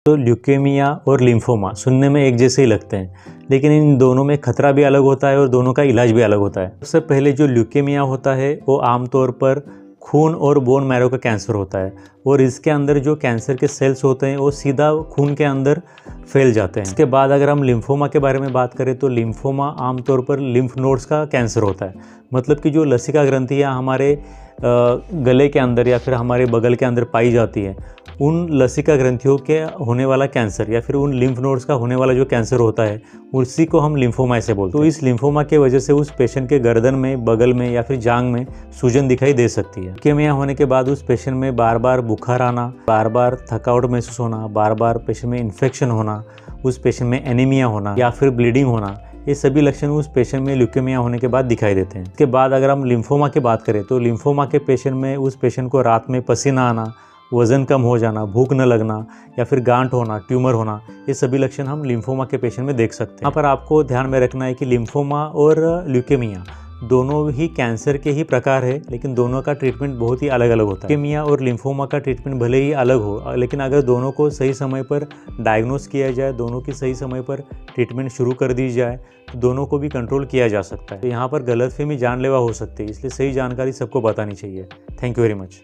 तो ल्यूकेमिया और लिम्फोमा सुनने में एक जैसे ही लगते हैं, लेकिन इन दोनों में खतरा भी अलग होता है और दोनों का इलाज भी अलग होता है। सबसे पहले जो ल्यूकेमिया होता है वो आमतौर पर खून और बोन मैरो का कैंसर होता है और इसके अंदर जो कैंसर के सेल्स होते हैं वो सीधा खून के अंदर फैल जाते हैं। इसके बाद अगर हम लिम्फोमा के बारे में बात करें तो लिम्फोमा आमतौर पर लिम्फ नोड्स का कैंसर होता है। मतलब कि जो लसिका ग्रंथियाँ हमारे गले के अंदर या फिर हमारे बगल के अंदर पाई जाती है, उन लसिका ग्रंथियों के होने वाला कैंसर या फिर उन लिम्फ नोड्स का होने वाला जो कैंसर होता है उसी को हम लिम्फोमा से बोलते हैं। तो इस लिम्फोमा के वजह से उस पेशेंट के गर्दन में, बगल में या फिर जांघ में सूजन दिखाई दे सकती है। ल्यूकेमिया होने के बाद उस पेशेंट में बार बार बुखार आना, बार बार थकावट महसूस होना, बार बार पेशेंट में इन्फेक्शन होना, उस पेशेंट में एनीमिया होना या फिर ब्लीडिंग होना, ये सभी लक्षण उस पेशेंट में ल्यूकेमिया होने के बाद दिखाई देते हैं। इसके बाद अगर हम लिम्फोमा की बात करें तो लिम्फोमा के पेशेंट में उस पेशेंट को रात में पसीना आना, वज़न कम हो जाना, भूख न लगना या फिर गांठ होना, ट्यूमर होना, ये सभी लक्षण हम लिम्फोमा के पेशेंट में देख सकते हैं। यहाँ पर आपको ध्यान में रखना है कि लिम्फोमा और ल्यूकेमिया दोनों ही कैंसर के ही प्रकार है, लेकिन दोनों का ट्रीटमेंट बहुत ही अलग अलग होता है। ल्यूकेमिया और लिम्फोमा का ट्रीटमेंट भले ही अलग हो, लेकिन अगर दोनों को सही समय पर डायग्नोस किया जाए, दोनों की सही समय पर ट्रीटमेंट शुरू कर दी जाए तो दोनों को भी कंट्रोल किया जा सकता है। तो यहाँ पर गलतफहमी जानलेवा हो सकती है, इसलिए सही जानकारी सबको बतानी चाहिए। Thank you very much.